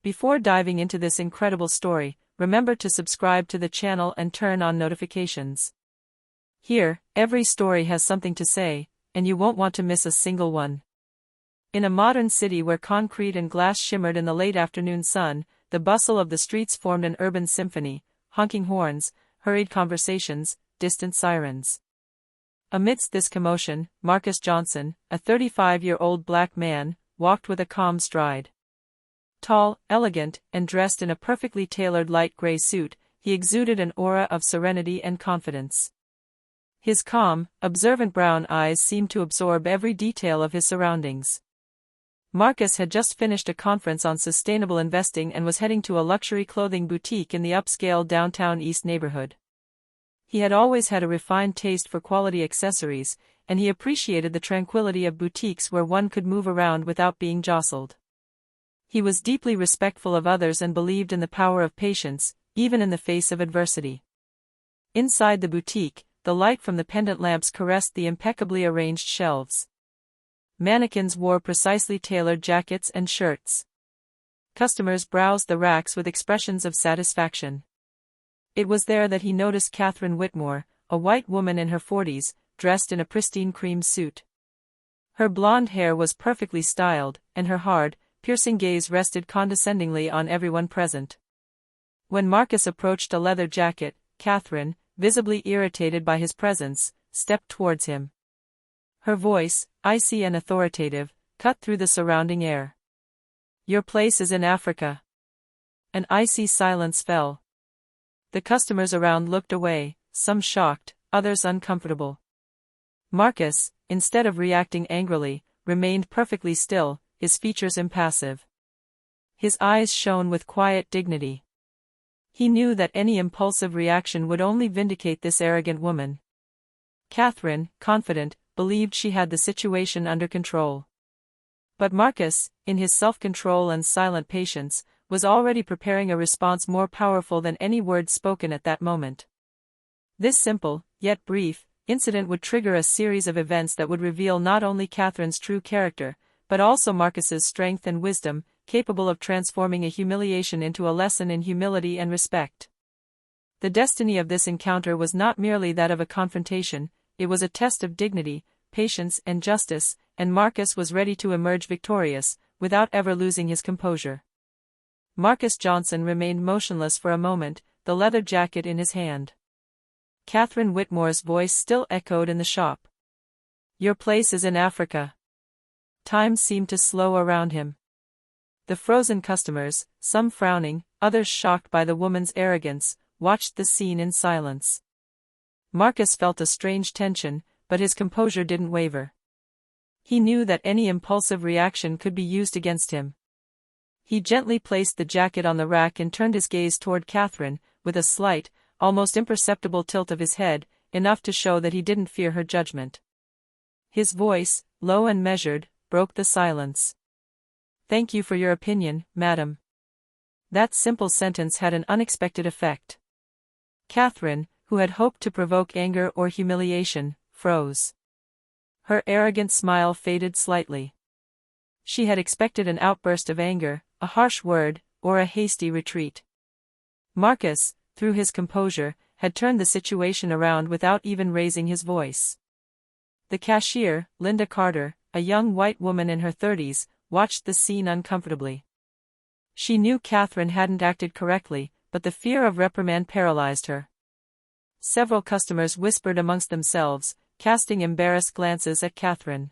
Before diving into this incredible story, remember to subscribe to the channel and turn on notifications. Here, every story has something to say, and you won't want to miss a single one. In a modern city where concrete and glass shimmered in the late afternoon sun, the bustle of the streets formed an urban symphony: honking horns, hurried conversations, distant sirens. Amidst this commotion, Marcus Johnson, a 35-year-old black man, walked with a calm stride. Tall, elegant, and dressed in a perfectly tailored light gray suit, he exuded an aura of serenity and confidence. His calm, observant brown eyes seemed to absorb every detail of his surroundings. Marcus had just finished a conference on sustainable investing and was heading to a luxury clothing boutique in the upscale downtown East neighborhood. He had always had a refined taste for quality accessories, and he appreciated the tranquility of boutiques where one could move around without being jostled. He was deeply respectful of others and believed in the power of patience, even in the face of adversity. Inside the boutique, the light from the pendant lamps caressed the impeccably arranged shelves. Mannequins wore precisely tailored jackets and shirts. Customers browsed the racks with expressions of satisfaction. It was there that he noticed Catherine Whitmore, a white woman in her 40s, dressed in a pristine cream suit. Her blonde hair was perfectly styled, and her hard, piercing gaze rested condescendingly on everyone present. When Marcus approached a leather jacket, Catherine, visibly irritated by his presence, stepped towards him. Her voice, icy and authoritative, cut through the surrounding air. "Your place is in Africa." An icy silence fell. The customers around looked away, some shocked, others uncomfortable. Marcus, instead of reacting angrily, remained perfectly still, his features impassive. His eyes shone with quiet dignity. He knew that any impulsive reaction would only vindicate this arrogant woman. Catherine, confident, believed she had the situation under control. But Marcus, in his self-control and silent patience, was already preparing a response more powerful than any words spoken at that moment. This simple, yet brief, incident would trigger a series of events that would reveal not only Catherine's true character, but also Marcus's strength and wisdom, capable of transforming a humiliation into a lesson in humility and respect. The destiny of this encounter was not merely that of a confrontation, it was a test of dignity, patience and justice, and Marcus was ready to emerge victorious, without ever losing his composure. Marcus Johnson remained motionless for a moment, the leather jacket in his hand. Catherine Whitmore's voice still echoed in the shop. "Your place is in Africa." Time seemed to slow around him. The frozen customers, some frowning, others shocked by the woman's arrogance, watched the scene in silence. Marcus felt a strange tension, but his composure didn't waver. He knew that any impulsive reaction could be used against him. He gently placed the jacket on the rack and turned his gaze toward Catherine, with a slight, almost imperceptible tilt of his head, enough to show that he didn't fear her judgment. His voice, low and measured, broke the silence. "Thank you for your opinion, madam." That simple sentence had an unexpected effect. Catherine, who had hoped to provoke anger or humiliation, froze. Her arrogant smile faded slightly. She had expected an outburst of anger, a harsh word, or a hasty retreat. Marcus, through his composure, had turned the situation around without even raising his voice. The cashier, Linda Carter, a young white woman in her 30s, watched the scene uncomfortably. She knew Catherine hadn't acted correctly, but the fear of reprimand paralyzed her. Several customers whispered amongst themselves, casting embarrassed glances at Catherine.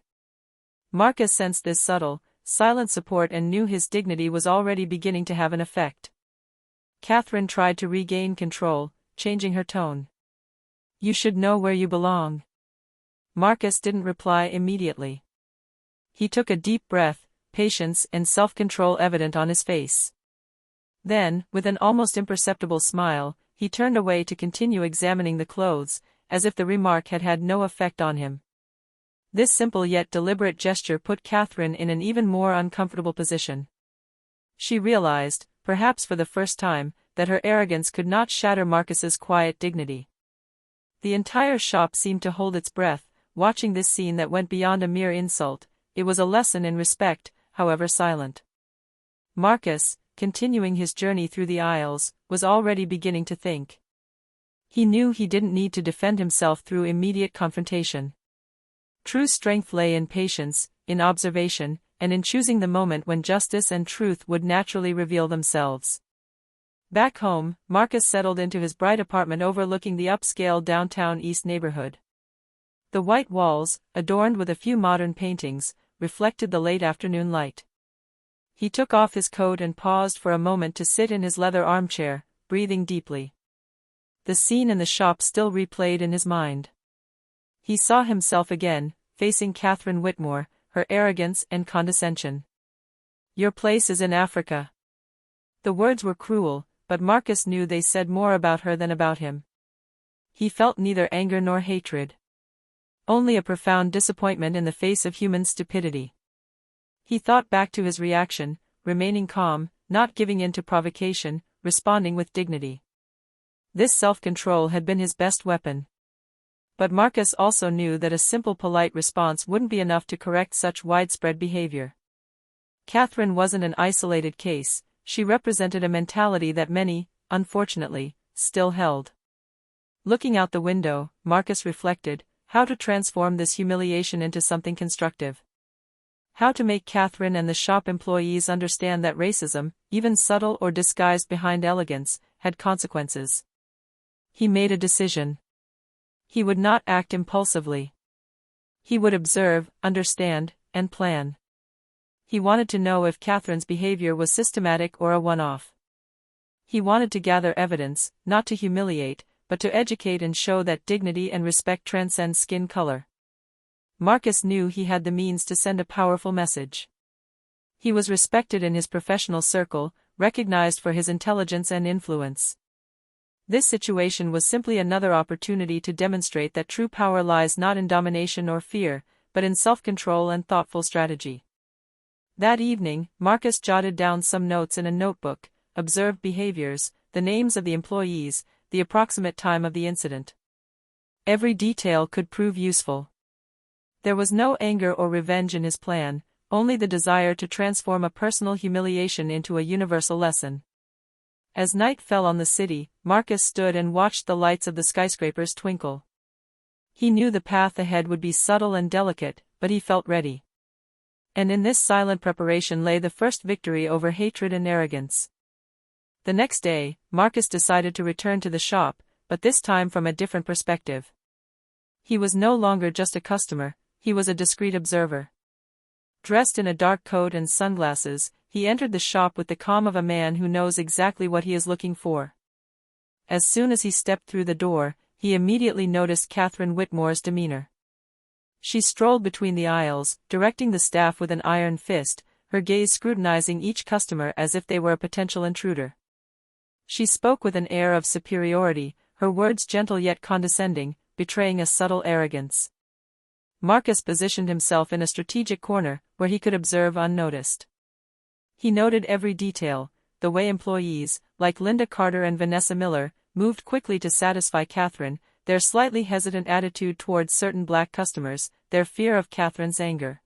Marcus sensed this subtle, silent support and knew his dignity was already beginning to have an effect. Catherine tried to regain control, changing her tone. "You should know where you belong." Marcus didn't reply immediately. He took a deep breath, patience and self-control evident on his face. Then, with an almost imperceptible smile, he turned away to continue examining the clothes, as if the remark had had no effect on him. This simple yet deliberate gesture put Catherine in an even more uncomfortable position. She realized, perhaps for the first time, that her arrogance could not shatter Marcus's quiet dignity. The entire shop seemed to hold its breath, watching this scene that went beyond a mere insult. It was a lesson in respect, however silent. Marcus, continuing his journey through the aisles, was already beginning to think. He knew he didn't need to defend himself through immediate confrontation. True strength lay in patience, in observation, and in choosing the moment when justice and truth would naturally reveal themselves. Back home, Marcus settled into his bright apartment overlooking the upscale downtown East neighborhood. The white walls, adorned with a few modern paintings, reflected the late afternoon light. He took off his coat and paused for a moment to sit in his leather armchair, breathing deeply. The scene in the shop still replayed in his mind. He saw himself again, facing Catherine Whitmore, her arrogance and condescension. "Your place is in Africa." The words were cruel, but Marcus knew they said more about her than about him. He felt neither anger nor hatred. Only a profound disappointment in the face of human stupidity. He thought back to his reaction, remaining calm, not giving in to provocation, responding with dignity. This self-control had been his best weapon. But Marcus also knew that a simple polite response wouldn't be enough to correct such widespread behavior. Catherine wasn't an isolated case, she represented a mentality that many, unfortunately, still held. Looking out the window, Marcus reflected, how to transform this humiliation into something constructive. How to make Catherine and the shop employees understand that racism, even subtle or disguised behind elegance, had consequences. He made a decision. He would not act impulsively. He would observe, understand, and plan. He wanted to know if Catherine's behavior was systematic or a one-off. He wanted to gather evidence, not to humiliate, but to educate and show that dignity and respect transcend skin color. Marcus knew he had the means to send a powerful message. He was respected in his professional circle, recognized for his intelligence and influence. This situation was simply another opportunity to demonstrate that true power lies not in domination or fear, but in self-control and thoughtful strategy. That evening, Marcus jotted down some notes in a notebook, observed behaviors, the names of the employees, the approximate time of the incident. Every detail could prove useful. There was no anger or revenge in his plan, only the desire to transform a personal humiliation into a universal lesson. As night fell on the city, Marcus stood and watched the lights of the skyscrapers twinkle. He knew the path ahead would be subtle and delicate, but he felt ready. And in this silent preparation lay the first victory over hatred and arrogance. The next day, Marcus decided to return to the shop, but this time from a different perspective. He was no longer just a customer, he was a discreet observer. Dressed in a dark coat and sunglasses, he entered the shop with the calm of a man who knows exactly what he is looking for. As soon as he stepped through the door, he immediately noticed Catherine Whitmore's demeanor. She strolled between the aisles, directing the staff with an iron fist, her gaze scrutinizing each customer as if they were a potential intruder. She spoke with an air of superiority, her words gentle yet condescending, betraying a subtle arrogance. Marcus positioned himself in a strategic corner, where he could observe unnoticed. He noted every detail, the way employees, like Linda Carter and Vanessa Miller, moved quickly to satisfy Catherine, their slightly hesitant attitude towards certain black customers, their fear of Catherine's anger.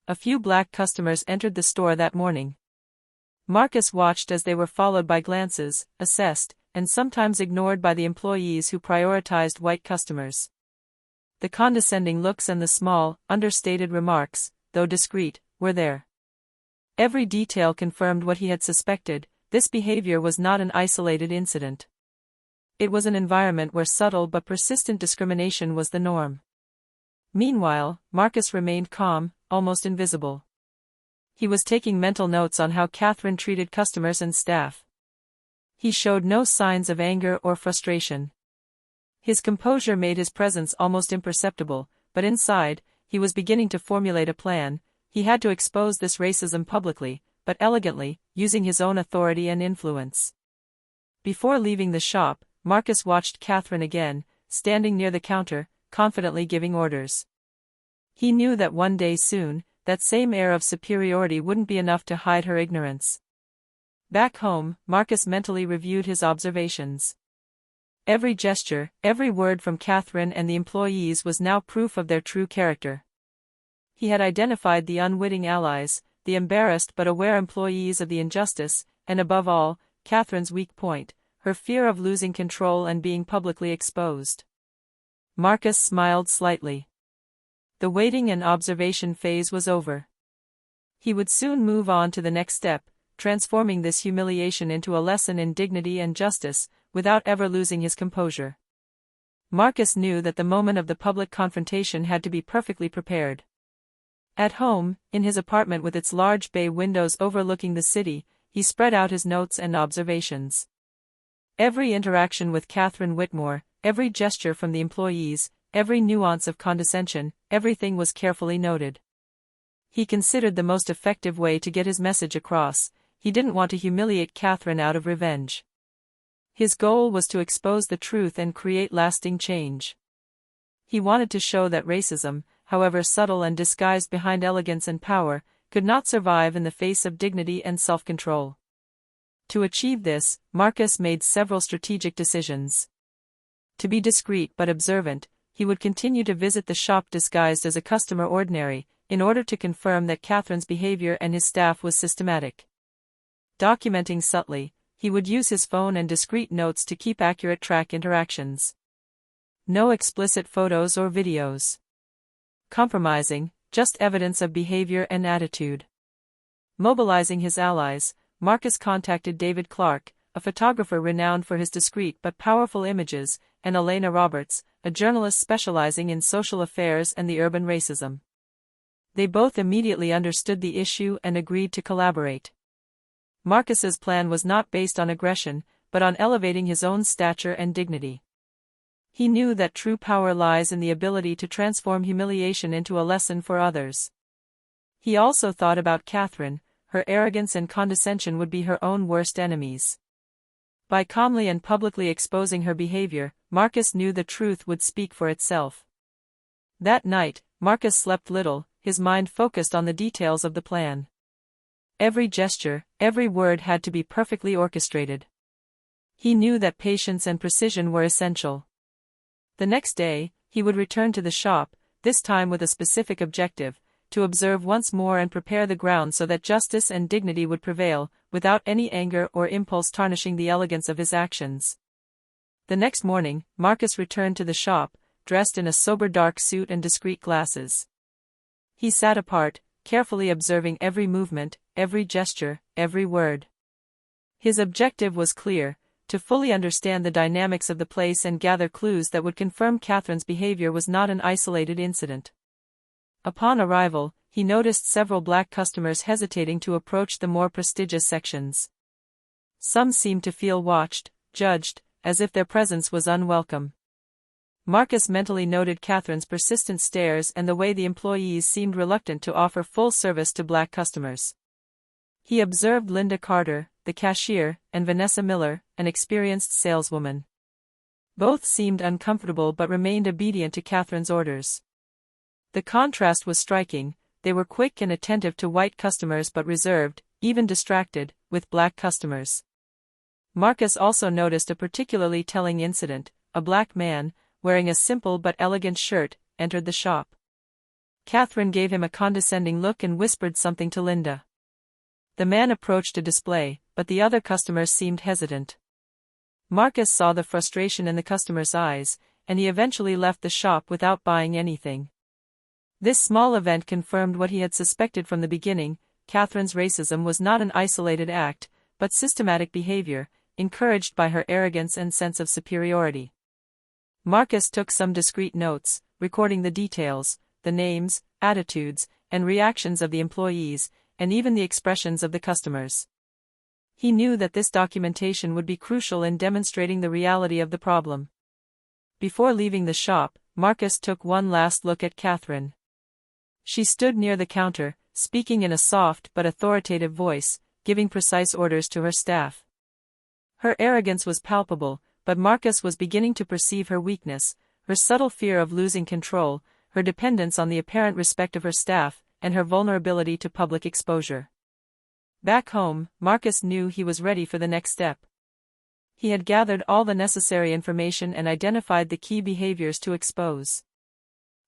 A few black customers entered the store that morning. Marcus watched as they were followed by glances, assessed, and sometimes ignored by the employees who prioritized white customers. The condescending looks and the small, understated remarks, though discreet, were there. Every detail confirmed what he had suspected, this behavior was not an isolated incident. It was an environment where subtle but persistent discrimination was the norm. Meanwhile, Marcus remained calm, almost invisible. He was taking mental notes on how Catherine treated customers and staff. He showed no signs of anger or frustration. His composure made his presence almost imperceptible, but inside, he was beginning to formulate a plan. He had to expose this racism publicly, but elegantly, using his own authority and influence. Before leaving the shop, Marcus watched Catherine again, standing near the counter, confidently giving orders. He knew that one day soon, that same air of superiority wouldn't be enough to hide her ignorance. Back home, Marcus mentally reviewed his observations. Every gesture, every word from Catherine and the employees was now proof of their true character. He had identified the unwitting allies, the embarrassed but aware employees of the injustice, and above all, Catherine's weak point, her fear of losing control and being publicly exposed. Marcus smiled slightly. The waiting and observation phase was over. He would soon move on to the next step, transforming this humiliation into a lesson in dignity and justice, without ever losing his composure. Marcus knew that the moment of the public confrontation had to be perfectly prepared. At home, in his apartment with its large bay windows overlooking the city, he spread out his notes and observations. Every interaction with Catherine Whitmore, every gesture from the employees, every nuance of condescension, everything was carefully noted. He considered the most effective way to get his message across. He didn't want to humiliate Catherine out of revenge. His goal was to expose the truth and create lasting change. He wanted to show that racism, however subtle and disguised behind elegance and power, could not survive in the face of dignity and self-control. To achieve this, Marcus made several strategic decisions. To be discreet but observant, he would continue to visit the shop disguised as a customer ordinary, in order to confirm that Catherine's behavior and his staff was systematic. Documenting subtly, he would use his phone and discreet notes to keep accurate track interactions. No explicit photos or videos. Compromising, just evidence of behavior and attitude. Mobilizing his allies, Marcus contacted David Clark, a photographer renowned for his discreet but powerful images, and Elena Roberts, a journalist specializing in social affairs and the urban racism. They both immediately understood the issue and agreed to collaborate. Marcus's plan was not based on aggression, but on elevating his own stature and dignity. He knew that true power lies in the ability to transform humiliation into a lesson for others. He also thought about Catherine. Her arrogance and condescension would be her own worst enemies. By calmly and publicly exposing her behavior, Marcus knew the truth would speak for itself. That night, Marcus slept little, his mind focused on the details of the plan. Every gesture, every word had to be perfectly orchestrated. He knew that patience and precision were essential. The next day, he would return to the shop, this time with a specific objective: to observe once more and prepare the ground so that justice and dignity would prevail, without any anger or impulse tarnishing the elegance of his actions. The next morning, Marcus returned to the shop, dressed in a sober dark suit and discreet glasses. He sat apart, carefully observing every movement, every gesture, every word. His objective was clear: to fully understand the dynamics of the place and gather clues that would confirm Catherine's behavior was not an isolated incident. Upon arrival, he noticed several black customers hesitating to approach the more prestigious sections. Some seemed to feel watched, judged, as if their presence was unwelcome. Marcus mentally noted Catherine's persistent stares and the way the employees seemed reluctant to offer full service to black customers. He observed Linda Carter, the cashier, and Vanessa Miller, an experienced saleswoman. Both seemed uncomfortable but remained obedient to Catherine's orders. The contrast was striking: they were quick and attentive to white customers but reserved, even distracted, with black customers. Marcus also noticed a particularly telling incident: a black man, wearing a simple but elegant shirt, entered the shop. Catherine gave him a condescending look and whispered something to Linda. The man approached a display, but the other customers seemed hesitant. Marcus saw the frustration in the customer's eyes, and he eventually left the shop without buying anything. This small event confirmed what he had suspected from the beginning: Catherine's racism was not an isolated act, but systematic behavior, encouraged by her arrogance and sense of superiority. Marcus took some discreet notes, recording the details, the names, attitudes, and reactions of the employees, and even the expressions of the customers. He knew that this documentation would be crucial in demonstrating the reality of the problem. Before leaving the shop, Marcus took one last look at Catherine. She stood near the counter, speaking in a soft but authoritative voice, giving precise orders to her staff. Her arrogance was palpable, but Marcus was beginning to perceive her weakness, her subtle fear of losing control, her dependence on the apparent respect of her staff, and her vulnerability to public exposure. Back home, Marcus knew he was ready for the next step. He had gathered all the necessary information and identified the key behaviors to expose.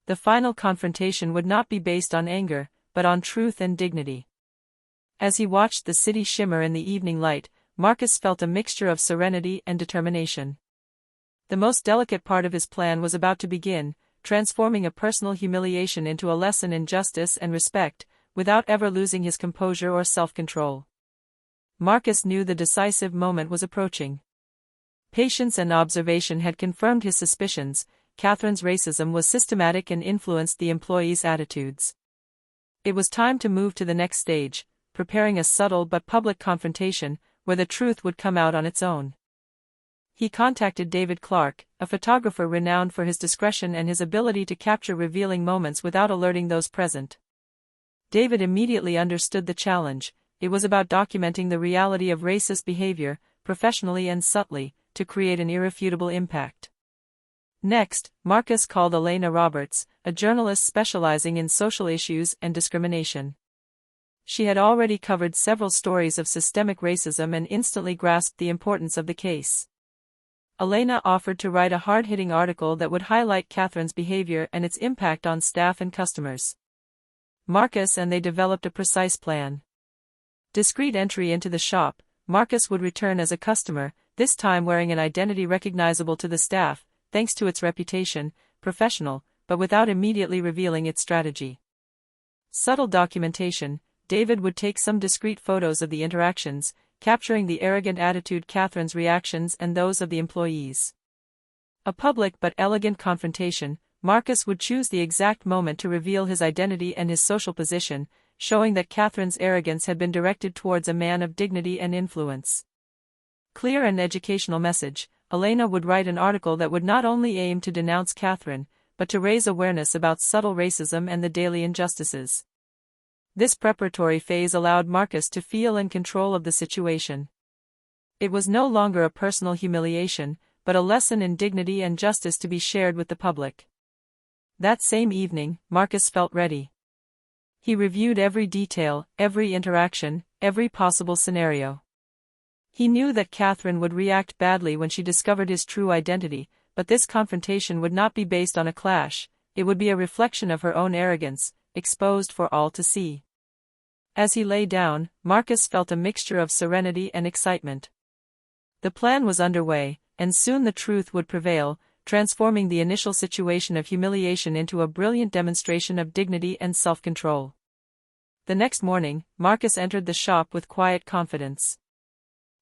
The final confrontation would not be based on anger, but on truth and dignity. As he watched the city shimmer in the evening light, Marcus felt a mixture of serenity and determination. The most delicate part of his plan was about to begin, transforming a personal humiliation into a lesson in justice and respect, without ever losing his composure or self-control. Marcus knew the decisive moment was approaching. Patience and observation had confirmed his suspicions. Catherine's racism was systematic and influenced the employees' attitudes. It was time to move to the next stage, preparing a subtle but public confrontation, where the truth would come out on its own. He contacted David Clark, a photographer renowned for his discretion and his ability to capture revealing moments without alerting those present. David immediately understood the challenge. It was about documenting the reality of racist behavior, professionally and subtly, to create an irrefutable impact. Next, Marcus called Elena Roberts, a journalist specializing in social issues and discrimination. She had already covered several stories of systemic racism and instantly grasped the importance of the case. Elena offered to write a hard-hitting article that would highlight Catherine's behavior and its impact on staff and customers. Marcus and they developed a precise plan. Discreet entry into the shop, Marcus would return as a customer, this time wearing an identity recognizable to the staff, thanks to its reputation, professional, but without immediately revealing its strategy. Subtle documentation. David would take some discreet photos of the interactions, capturing the arrogant attitude, Catherine's reactions and those of the employees. A public but elegant confrontation. Marcus would choose the exact moment to reveal his identity and his social position, showing that Catherine's arrogance had been directed towards a man of dignity and influence. Clear and educational message. Elena would write an article that would not only aim to denounce Catherine, but to raise awareness about subtle racism and the daily injustices. This preparatory phase allowed Marcus to feel in control of the situation. It was no longer a personal humiliation, but a lesson in dignity and justice to be shared with the public. That same evening, Marcus felt ready. He reviewed every detail, every interaction, every possible scenario. He knew that Catherine would react badly when she discovered his true identity, but this confrontation would not be based on a clash, it would be a reflection of her own arrogance, exposed for all to see. As he lay down, Marcus felt a mixture of serenity and excitement. The plan was underway, and soon the truth would prevail, transforming the initial situation of humiliation into a brilliant demonstration of dignity and self-control. The next morning, Marcus entered the shop with quiet confidence.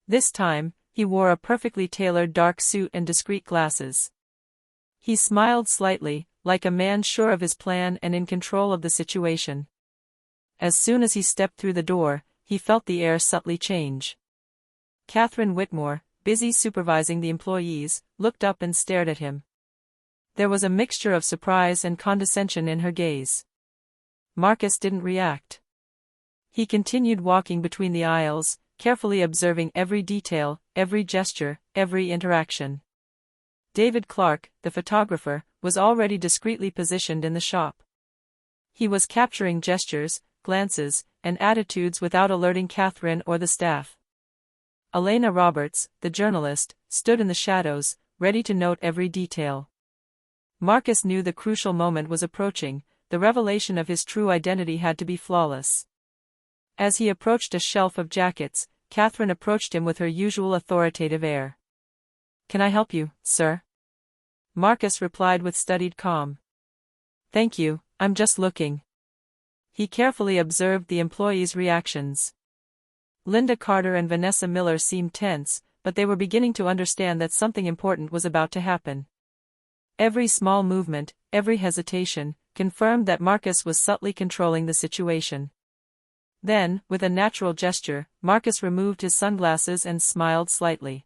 This time, he wore a perfectly tailored dark suit and discreet glasses. He smiled slightly, like a man sure of his plan and in control of the situation. As soon as he stepped through the door, he felt the air subtly change. Catherine Whitmore, busy supervising the employees, looked up and stared at him. There was a mixture of surprise and condescension in her gaze. Marcus didn't react. He continued walking between the aisles, carefully observing every detail, every gesture, every interaction. David Clark, the photographer, was already discreetly positioned in the shop. He was capturing gestures, glances, and attitudes without alerting Catherine or the staff. Elena Roberts, the journalist, stood in the shadows, ready to note every detail. Marcus knew the crucial moment was approaching. The revelation of his true identity had to be flawless. As he approached a shelf of jackets, Catherine approached him with her usual authoritative air. "Can I help you, sir?" Marcus replied with studied calm. "Thank you, I'm just looking." He carefully observed the employees' reactions. Linda Carter and Vanessa Miller seemed tense, but they were beginning to understand that something important was about to happen. Every small movement, every hesitation, confirmed that Marcus was subtly controlling the situation. Then, with a natural gesture, Marcus removed his sunglasses and smiled slightly.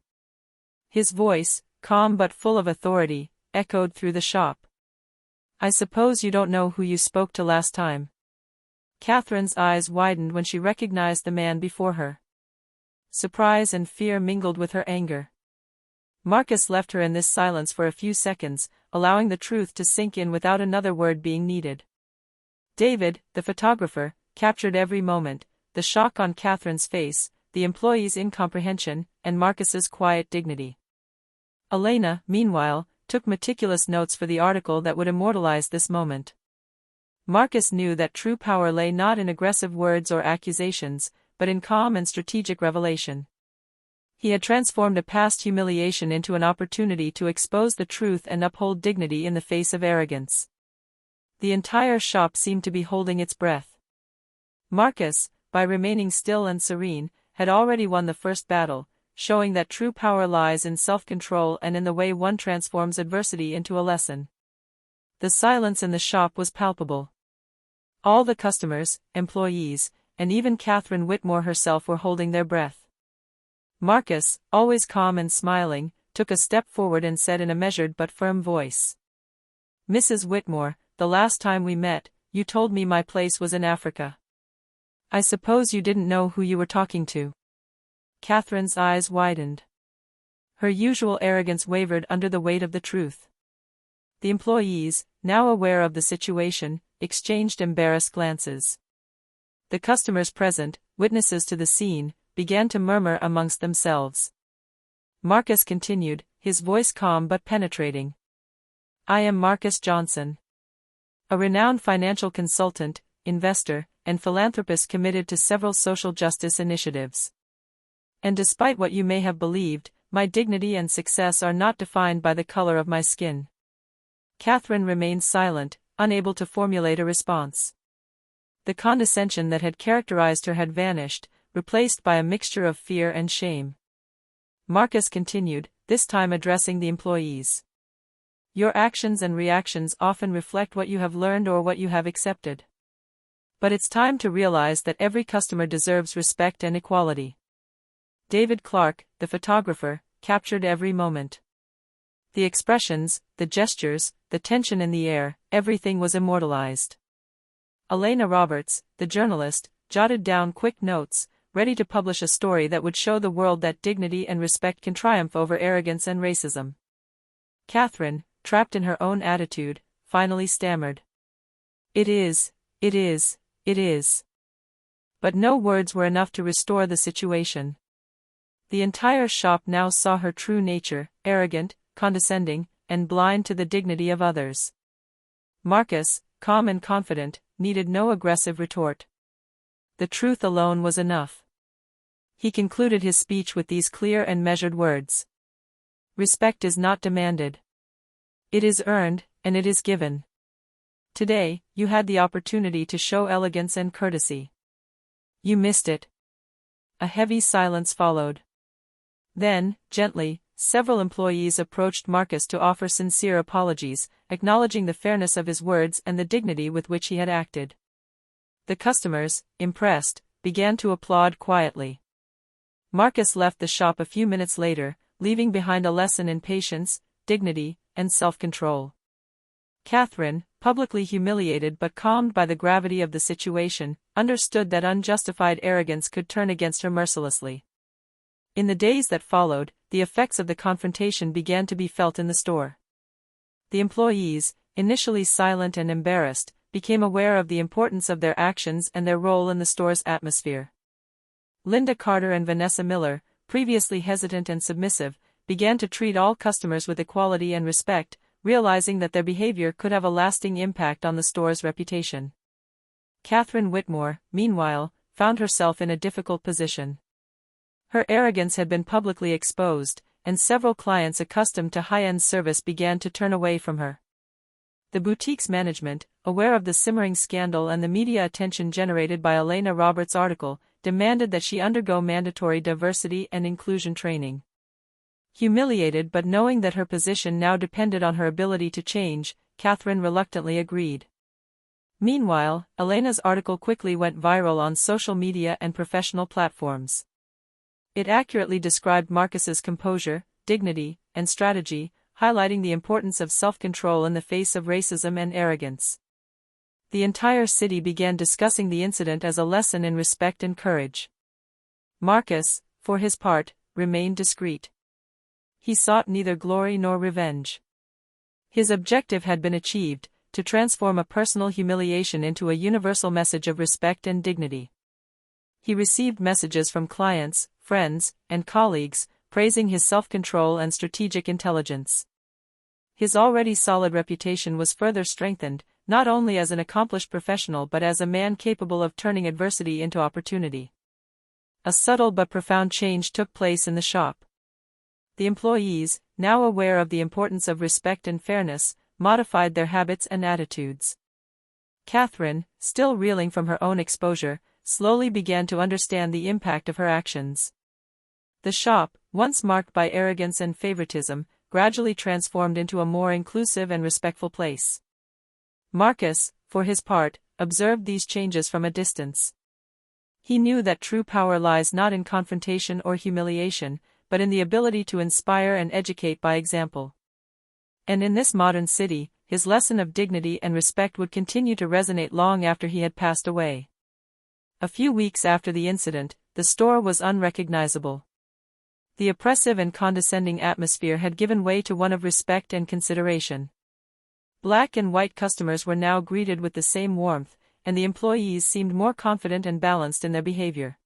His voice, calm but full of authority, echoed through the shop. "I suppose you don't know who you spoke to last time?" Catherine's eyes widened when she recognized the man before her. Surprise and fear mingled with her anger. Marcus left her in this silence for a few seconds, allowing the truth to sink in without another word being needed. David, the photographer, captured every moment, the shock on Catherine's face, the employee's incomprehension, and Marcus's quiet dignity. Elena, meanwhile, took meticulous notes for the article that would immortalize this moment. Marcus knew that true power lay not in aggressive words or accusations, but in calm and strategic revelation. He had transformed a past humiliation into an opportunity to expose the truth and uphold dignity in the face of arrogance. The entire shop seemed to be holding its breath. Marcus, by remaining still and serene, had already won the first battle, showing that true power lies in self-control and in the way one transforms adversity into a lesson. The silence in the shop was palpable. All the customers, employees, and even Catherine Whitmore herself were holding their breath. Marcus, always calm and smiling, took a step forward and said in a measured but firm voice, "Mrs. Whitmore, the last time we met, you told me my place was in Africa. I suppose you didn't know who you were talking to." Catherine's eyes widened. Her usual arrogance wavered under the weight of the truth. The employees, now aware of the situation, exchanged embarrassed glances. The customers present, witnesses to the scene, began to murmur amongst themselves. Marcus continued, his voice calm but penetrating. "I am Marcus Johnson, a renowned financial consultant, investor, and philanthropist committed to several social justice initiatives. And despite what you may have believed, my dignity and success are not defined by the color of my skin." Catherine remained silent, unable to formulate a response. The condescension that had characterized her had vanished, replaced by a mixture of fear and shame. Marcus continued, this time addressing the employees. "Your actions and reactions often reflect what you have learned or what you have accepted. But it's time to realize that every customer deserves respect and equality." David Clark, the photographer, captured every moment. The expressions, the gestures, the tension in the air, everything was immortalized. Elena Roberts, the journalist, jotted down quick notes, ready to publish a story that would show the world that dignity and respect can triumph over arrogance and racism. Catherine, trapped in her own attitude, finally stammered, It is. But no words were enough to restore the situation. The entire shop now saw her true nature, arrogant, condescending, and blind to the dignity of others. Marcus, calm and confident, needed no aggressive retort. The truth alone was enough. He concluded his speech with these clear and measured words. "Respect is not demanded. It is earned, and it is given. Today, you had the opportunity to show elegance and courtesy. You missed it." A heavy silence followed. Then, gently, several employees approached Marcus to offer sincere apologies, acknowledging the fairness of his words and the dignity with which he had acted. The customers, impressed, began to applaud quietly. Marcus left the shop a few minutes later, leaving behind a lesson in patience, dignity, and self-control. Catherine, publicly humiliated but calmed by the gravity of the situation, understood that unjustified arrogance could turn against her mercilessly. In the days that followed, the effects of the confrontation began to be felt in the store. The employees, initially silent and embarrassed, became aware of the importance of their actions and their role in the store's atmosphere. Linda Carter and Vanessa Miller, previously hesitant and submissive, began to treat all customers with equality and respect, realizing that their behavior could have a lasting impact on the store's reputation. Catherine Whitmore, meanwhile, found herself in a difficult position. Her arrogance had been publicly exposed, and several clients accustomed to high-end service began to turn away from her. The boutique's management, aware of the simmering scandal and the media attention generated by Elena Roberts' article, demanded that she undergo mandatory diversity and inclusion training. Humiliated but knowing that her position now depended on her ability to change, Catherine reluctantly agreed. Meanwhile, Elena's article quickly went viral on social media and professional platforms. It accurately described Marcus's composure, dignity, and strategy, highlighting the importance of self-control in the face of racism and arrogance. The entire city began discussing the incident as a lesson in respect and courage. Marcus, for his part, remained discreet. He sought neither glory nor revenge. His objective had been achieved, to transform a personal humiliation into a universal message of respect and dignity. He received messages from clients, friends, and colleagues, praising his self-control and strategic intelligence. His already solid reputation was further strengthened, not only as an accomplished professional but as a man capable of turning adversity into opportunity. A subtle but profound change took place in the shop. The employees, now aware of the importance of respect and fairness, modified their habits and attitudes. Catherine, still reeling from her own exposure, slowly began to understand the impact of her actions. The shop, once marked by arrogance and favoritism, gradually transformed into a more inclusive and respectful place. Marcus, for his part, observed these changes from a distance. He knew that true power lies not in confrontation or humiliation, but in the ability to inspire and educate by example. And in this modern city, his lesson of dignity and respect would continue to resonate long after he had passed away. A few weeks after the incident, the store was unrecognizable. The oppressive and condescending atmosphere had given way to one of respect and consideration. Black and white customers were now greeted with the same warmth, and the employees seemed more confident and balanced in their behavior.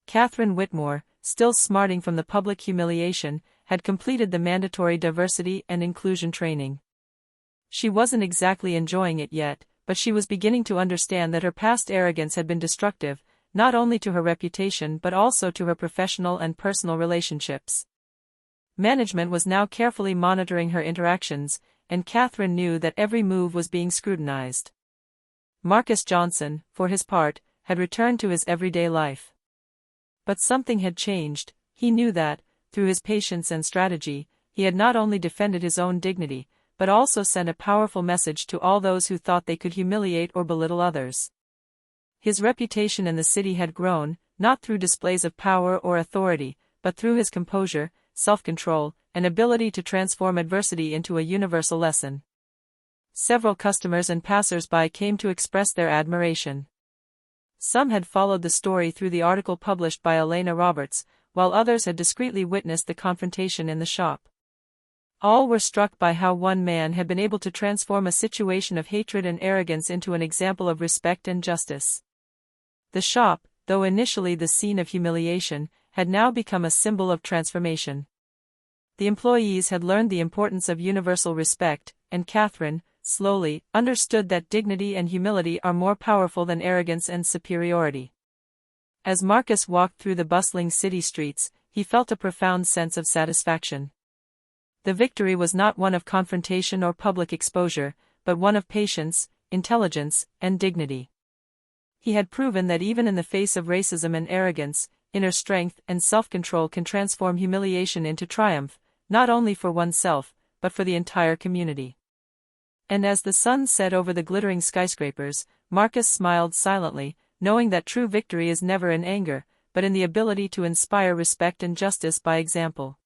Catherine Whitmore, still smarting from the public humiliation, had completed the mandatory diversity and inclusion training. She wasn't exactly enjoying it yet, but she was beginning to understand that her past arrogance had been destructive, not only to her reputation but also to her professional and personal relationships. Management was now carefully monitoring her interactions, and Catherine knew that every move was being scrutinized. Marcus Johnson, for his part, had returned to his everyday life. But something had changed. He knew that, through his patience and strategy, he had not only defended his own dignity, but also sent a powerful message to all those who thought they could humiliate or belittle others. His reputation in the city had grown, not through displays of power or authority, but through his composure, self-control, and ability to transform adversity into a universal lesson. Several customers and passers-by came to express their admiration. Some had followed the story through the article published by Elena Roberts, while others had discreetly witnessed the confrontation in the shop. All were struck by how one man had been able to transform a situation of hatred and arrogance into an example of respect and justice. The shop, though initially the scene of humiliation, had now become a symbol of transformation. The employees had learned the importance of universal respect, and Catherine, slowly, understood that dignity and humility are more powerful than arrogance and superiority. As Marcus walked through the bustling city streets, he felt a profound sense of satisfaction. The victory was not one of confrontation or public exposure, but one of patience, intelligence, and dignity. He had proven that even in the face of racism and arrogance, inner strength and self-control can transform humiliation into triumph, not only for oneself, but for the entire community. And as the sun set over the glittering skyscrapers, Marcus smiled silently, knowing that true victory is never in anger, but in the ability to inspire respect and justice by example.